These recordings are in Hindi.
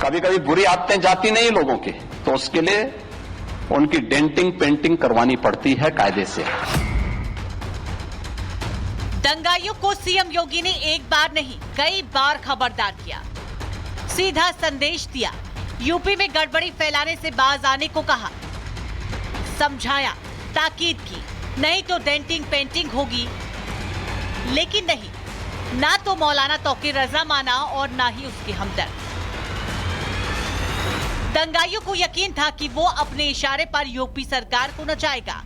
कभी कभी बुरी आदतें जाती नहीं लोगों की, तो उसके लिए उनकी डेंटिंग पेंटिंग करवानी पड़ती है कायदे से। दंगाइयों को सीएम योगी ने एक बार नहीं कई बार खबरदार किया, सीधा संदेश दिया, यूपी में गड़बड़ी फैलाने से बाज आने को कहा, समझाया, ताकीद की, नहीं तो डेंटिंग पेंटिंग होगी। लेकिन नहीं, ना तो मौलाना तौकीर रजा माना और ना ही उसके हमदर्द। दंगाइयों को यकीन था कि वो अपने इशारे पर यूपी सरकार को नचाएगा,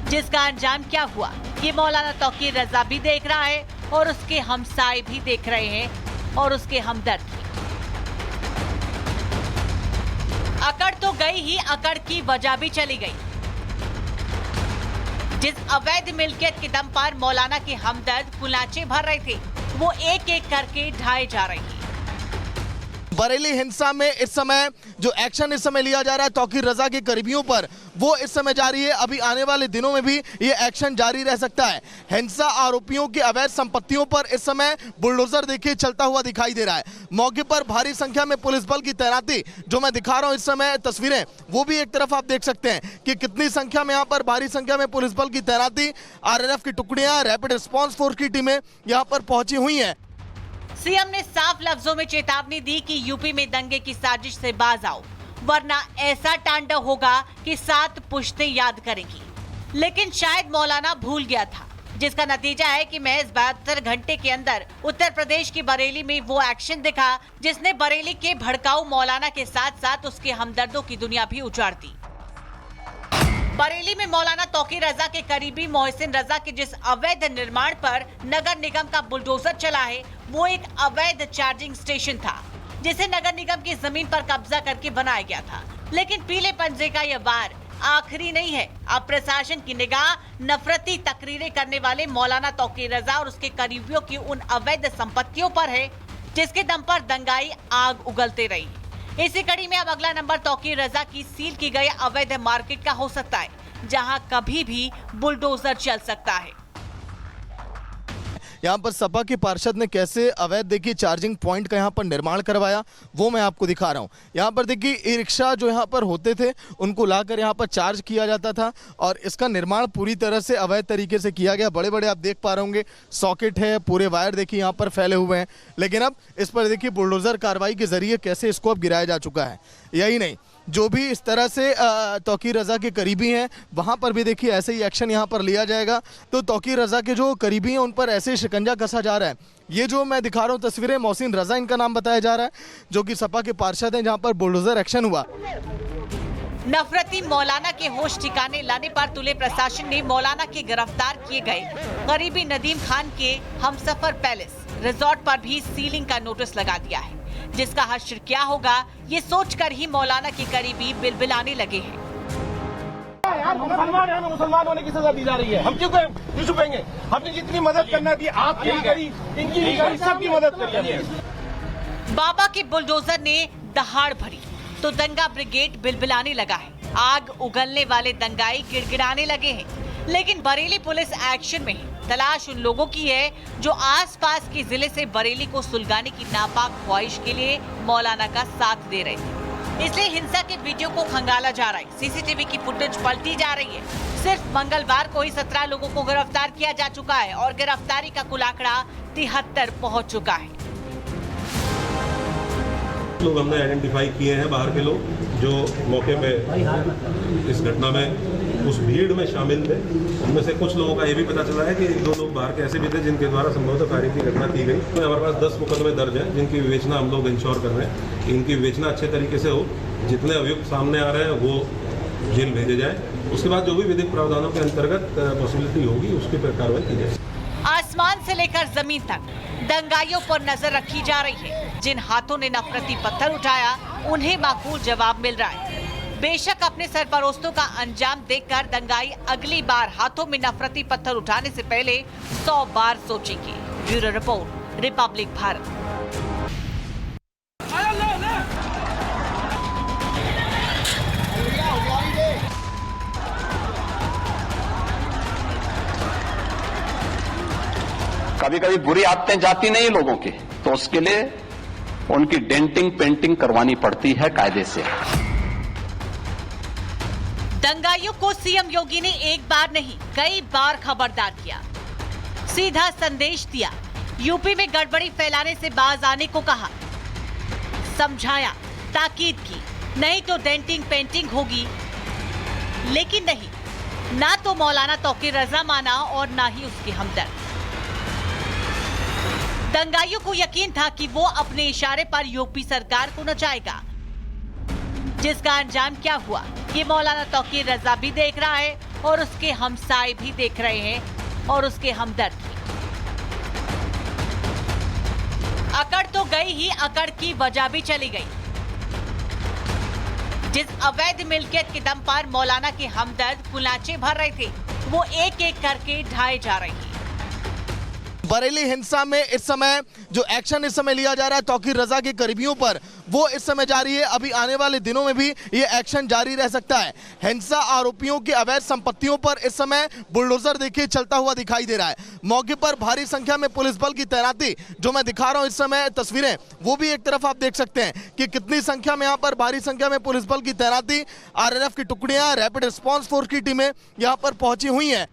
जिसका अंजाम क्या हुआ ये मौलाना तौकीर रजा भी देख रहा है और उसके हमसाए भी देख रहे हैं और उसके हमदर्द भी। अकड़ तो गई ही, अकड़ की वजह भी चली गई। जिस अवैध मिल्कियत के दम पर मौलाना के हमदर्द कुलाचे भर रहे थे, वो एक एक करके ढाए जा रही है। बरेली हिंसा में इस समय जो एक्शन इस समय लिया जा रहा है तौकीर रजा के करीबियों पर, वो इस समय जारी है। अभी आने वाले दिनों में भी ये एक्शन जारी रह सकता है। हिंसा आरोपियों की अवैध संपत्तियों पर इस समय बुलडोजर देखिए चलता हुआ दिखाई दे रहा है। मौके पर भारी संख्या में पुलिस बल की तैनाती, जो मैं दिखा रहा हूं इस समय तस्वीरें, वो भी एक तरफ आप देख सकते हैं कि कितनी संख्या में यहाँ पर भारी संख्या में पुलिस बल की तैनाती, आरएनएफ की टुकड़ियां, रैपिड रिस्पॉन्स फोर्स की टीमें यहाँ पर पहुंची हुई है। सीएम ने साफ लफ्जों में चेतावनी दी कि यूपी में दंगे की साजिश से बाज आओ, वरना ऐसा तांडव होगा कि 7 पुश्तें याद करेंगी। लेकिन शायद मौलाना भूल गया था, जिसका नतीजा है कि महज 72 घंटे के अंदर उत्तर प्रदेश की बरेली में वो एक्शन दिखा जिसने बरेली के भड़काऊ मौलाना के साथ साथ उसके हमदर्दों की दुनिया भी उजाड़ दी। बरेली में मौलाना तौकीर रजा के करीबी मोहसिन रजा के जिस अवैध निर्माण पर नगर निगम का बुलडोजर चला है, वो एक अवैध चार्जिंग स्टेशन था, जिसे नगर निगम की जमीन पर कब्जा करके बनाया गया था। लेकिन पीले पंजे का यह वार आखिरी नहीं है। अब प्रशासन की निगाह नफरती तकरीरें करने वाले मौलाना तौकीर रजा और उसके करीबियों की उन अवैध संपत्तियों पर है, जिसके दम पर दंगाई आग उगलते रही। इसी कड़ी में अब अगला नंबर तौकीर रजा की सील की गई अवैध मार्केट का हो सकता है, जहां कभी भी बुलडोजर चल सकता है। यहाँ पर सपा के पार्षद ने कैसे अवैध देखिए चार्जिंग पॉइंट का यहाँ पर निर्माण करवाया, वो मैं आपको दिखा रहा हूँ। यहाँ पर देखिए ई रिक्शा जो यहाँ पर होते थे, उनको लाकर यहाँ पर चार्ज किया जाता था और इसका निर्माण पूरी तरह से अवैध तरीके से किया गया। बड़े बड़े आप देख पा रहे होंगे सॉकेट है, पूरे वायर देखिए यहाँ पर फैले हुए हैं। लेकिन अब इस पर देखिए बुलडोजर कार्रवाई के जरिए कैसे इसको अब गिराया जा चुका है। यही नहीं, जो भी इस तरह से तौकीर रजा के करीबी हैं, वहाँ पर भी देखिए ऐसे ही एक्शन यहाँ पर लिया जाएगा। तो तौकीर रजा के जो करीबी हैं उन पर ऐसे शिकंजा कसा जा रहा है। ये जो मैं दिखा रहा हूँ तस्वीरें, मोहसिन रजा इनका नाम बताया जा रहा है, जो कि सपा के पार्षद हैं, जहाँ पर बुलडोजर एक्शन हुआ। नफरती मौलाना के होश ठिकाने लाने पर तुले प्रशासन ने मौलाना के गिरफ्तार किए गए करीबी नदीम खान के हमसफर पैलेस रिजॉर्ट पर भी सीलिंग का नोटिस लगा दिया है, जिसका हश्र क्या होगा ये सोचकर ही मौलाना के करीबी बिलबिलाने लगे हैं। मुसलमान है, मुसलमान होने की सजा दी जा रही है, हम क्यों छुपेंगे? हमने जितनी मदद करना थी आपकी भी करी, इनकी भी करी, सबकी मदद करी। बाबा के बुलडोजर ने दहाड़ भरी तो दंगा ब्रिगेड बिलबिलाने लगा है, आग उगलने वाले दंगाई गिड़गिड़ाने लगे हैं। लेकिन बरेली पुलिस एक्शन में है। तलाश उन लोगों की है जो आसपास के जिले से बरेली को सुलगाने की नापाक ख्वाहिश के लिए मौलाना का साथ दे रहे थे। इसलिए हिंसा के वीडियो को खंगाला जा रहा है, सीसीटीवी की फुटेज पलटी जा रही है। सिर्फ मंगलवार को ही 17 लोगों को गिरफ्तार किया जा चुका है और गिरफ्तारी का कुल आंकड़ा 73 पहुंच चुका है। लोग हमने आइडेंटिफाई किए हैं, बाहर के लोग जो मौके पे इस घटना में उस भीड़ में शामिल थे। उनमें से कुछ लोगों का ये भी पता चला है कि 1-2 लोग बाहर के ऐसे भी थे जिनके द्वारा संभवतः फायरिंग की घटना की गई। तो हमारे पास 10 मुकदमे दर्ज हैं, जिनकी विवेचना हम लोग इंश्योर कर रहे हैं कि इनकी विवेचना अच्छे तरीके से हो। जितने अभियुक्त सामने आ रहे हैं वो जेल भेजे जाए। उसके बाद जो भी विधिक प्रावधानों के अंतर्गत पॉसिबिलिटी होगी उसकी पर कार्रवाई की जाए। आसमान से लेकर जमीन तक दंगाइयों पर नजर रखी जा रही है। जिन हाथों ने नफरती पत्थर उठाया उन्हें माकूल जवाब मिल रहा है। बेशक अपने सरपरोस्तों का अंजाम देखकर दंगाई अगली बार हाथों में नफरती पत्थर उठाने से पहले 100 बार सोचेंगे। Bureau report, Republic Bharat. कभी कभी बुरी आदतें जाती नहीं लोगों की, तो उसके लिए उनकी डेंटिंग पेंटिंग करवानी पड़ती है कायदे से। दंगाइयों को सीएम योगी ने एक बार नहीं कई बार खबरदार किया, सीधा संदेश दिया, यूपी में गड़बड़ी फैलाने से बाज आने को कहा, समझाया, ताकीद की, नहीं तो डेंटिंग पेंटिंग होगी। लेकिन नहीं, ना तो मौलाना तौकीर रजा माना और ना ही उसके हमदर्द। दंगाइयों को यकीन था कि वो अपने इशारे पर यूपी सरकार को नचाएगा, जिसका अंजाम क्या हुआ ये मौलाना तौकीर रजा भी देख रहा है और उसके हमसाए भी देख रहे हैं और उसके हमदर्द भी। अकड़ तो गई ही, अकड़ की वजह भी चली गई। जिस अवैध मिल्कियत के दम पर मौलाना के हमदर्द कुलाचे भर रहे थे, वो एक एक करके ढाए जा रहे हैं। बरेली हिंसा में इस समय जो एक्शन इस समय लिया जा रहा है तौकीर रजा के करीबियों पर, वो इस समय जारी है। अभी आने वाले दिनों में भी ये एक्शन जारी रह सकता है। हिंसा आरोपियों की अवैध संपत्तियों पर इस समय बुलडोजर देखिए चलता हुआ दिखाई दे रहा है। मौके पर भारी संख्या में पुलिस बल की तैनाती, जो मैं दिखा रहा हूं इस समय तस्वीरें, वो भी एक तरफ आप देख सकते हैं कि कितनी संख्या में यहाँ पर भारी संख्या में पुलिस बल की तैनाती, आरएनएफ की टुकड़ियां, रैपिड रिस्पॉन्स फोर्स की टीमें यहाँ पर पहुंची हुई है।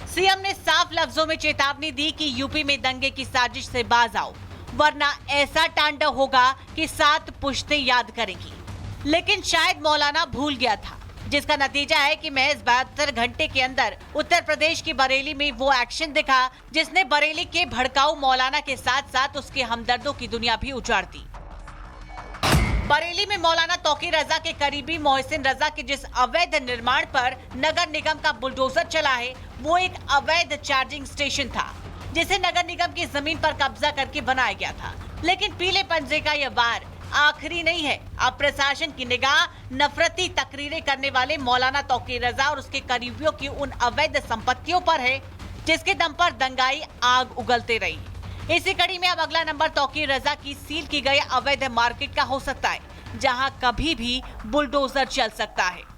सीएम ने साफ लफ्जों में चेतावनी दी कि यूपी में दंगे की साजिश से बाज आओ, वरना ऐसा तांडव होगा कि 7 पुश्तें याद करेंगी। लेकिन शायद मौलाना भूल गया था, जिसका नतीजा है कि महज 72 घंटे के अंदर उत्तर प्रदेश की बरेली में वो एक्शन दिखा जिसने बरेली के भड़काऊ मौलाना के साथ साथ उसके हमदर्दों की दुनिया भी उजाड़ दी। बरेली में मौलाना तौकीर रजा के करीबी मोहसिन रजा के जिस अवैध निर्माण पर नगर निगम का बुलडोजर चला है, वो एक अवैध चार्जिंग स्टेशन था, जिसे नगर निगम की जमीन पर कब्जा करके बनाया गया था। लेकिन पीले पंजे का यह वार आखिरी नहीं है। अब प्रशासन की निगाह नफरती तकरीरें करने वाले मौलाना तौकीर रजा और उसके करीबियों की उन अवैध संपत्तियों पर है, जिसके दम पर दंगाई आग उगलते रही। इसी कड़ी में अब अगला नंबर तौकीर रजा की सील की गई अवैध मार्केट का हो सकता है, जहां कभी भी बुलडोजर चल सकता है।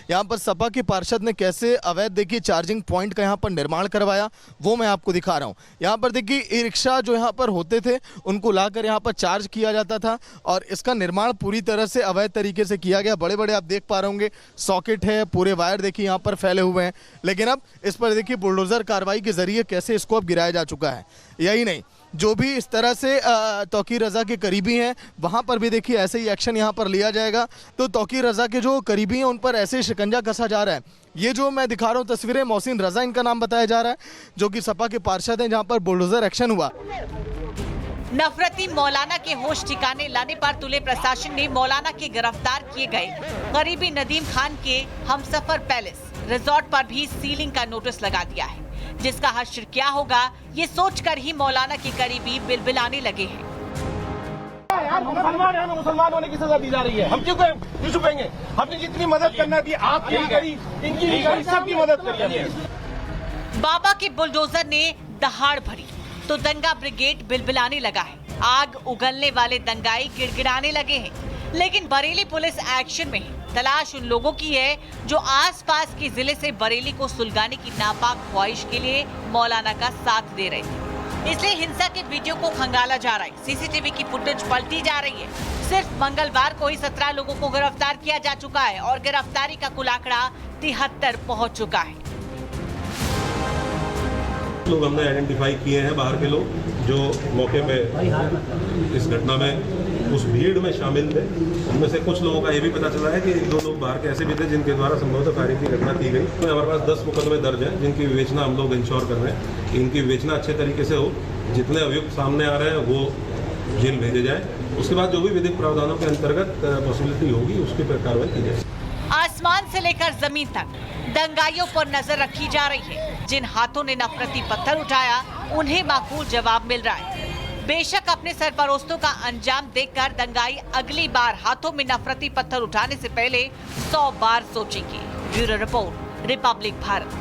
यहाँ पर सपा के पार्षद ने कैसे अवैध देखिए चार्जिंग पॉइंट का यहाँ पर निर्माण करवाया, वो मैं आपको दिखा रहा हूँ। यहाँ पर देखिए ई रिक्शा जो यहाँ पर होते थे, उनको लाकर यहाँ पर चार्ज किया जाता था और इसका निर्माण पूरी तरह से अवैध तरीके से किया गया। बड़े बड़े आप देख पा रहे होंगे सॉकेट है, पूरे वायर देखिए यहाँ पर फैले हुए हैं। लेकिन अब इस पर देखिए बुलडोजर कार्रवाई के जरिए कैसे इसको अब गिराया जा चुका है। यही नहीं, जो भी इस तरह से तौकीर रजा के करीबी हैं, वहाँ पर भी देखिए ऐसे ही एक्शन यहाँ पर लिया जाएगा। तो तौकीर रजा के जो करीबी हैं उन पर ऐसे शिकंजा कसा जा रहा है। ये जो मैं दिखा रहा हूँ तस्वीरें, मोहसिन रजा इनका नाम बताया जा रहा है, जो कि सपा के पार्षद हैं, जहाँ पर बुलडोजर एक्शन हुआ। नफरती मौलाना के होश ठिकाने लाने पर तुले प्रशासन ने मौलाना के गिरफ्तार किए गए करीबी नदीम खान के हमसफर पैलेस रिजॉर्ट पर भी सीलिंग का नोटिस लगा दिया है, जिसका हश्र क्या होगा ये सोचकर ही मौलाना के करीबी बिलबिलाने लगे हैं। यार मुसलमान है, मुसलमान होने की सजा दी जा रही है। हम क्यों छुपेंगे? हमने जितनी मदद करना थी आपकी भी करी, इनकी भी करी, सबकी मदद करी। बाबा के बुलडोजर ने दहाड़ भरी तो दंगा ब्रिगेड बिलबिलाने लगा है। आग उगलने वाले दंगाई गिड़गिड़ाने लगे हैं। लेकिन बरेली पुलिस एक्शन में है। तलाश उन लोगों की है जो आसपास के जिले से बरेली को सुलगाने की नापाक ख्वाहिश के लिए मौलाना का साथ दे रहे थे। इसलिए हिंसा के वीडियो को खंगाला जा रहा है। सीसीटीवी की फुटेज पलटी जा रही है। सिर्फ मंगलवार को ही 17 लोगों को गिरफ्तार किया जा चुका है और गिरफ्तारी का कुल आंकड़ा 73 पहुंच चुका है। लोग हमने आइडेंटिफाई किए हैं, बाहर के लोग जो मौके पे इस घटना में उस भीड़ में शामिल थे। उनमें से कुछ लोगों का ये भी पता चला है कि 1-2 लोग बाहर के ऐसे भी थे जिनके द्वारा संभवतः फायरिंग की घटना की गई। तो हमारे पास 10 मुकदमे दर्ज हैं, जिनकी विवेचना हम लोग इंश्योर कर रहे हैं कि इनकी विवेचना अच्छे तरीके से हो। जितने अभियुक्त सामने आ रहे हैं वो जेल भेजे जाए। उसके बाद जो भी विधिक प्रावधानों के अंतर्गत पॉसिबिलिटी होगी उसकी पर कार्रवाई की जाए। आसमान से लेकर जमीन तक दंगाइयों पर नजर रखी जा रही है। जिन हाथों ने नफरती पत्थर उठाया उन्हें माकूल जवाब मिल रहा है। बेशक अपने सरपरस्तों का अंजाम देखकर दंगाई अगली बार हाथों में नफरती पत्थर उठाने से पहले 100 बार सोचेंगे। Bureau report, Republic Bharat.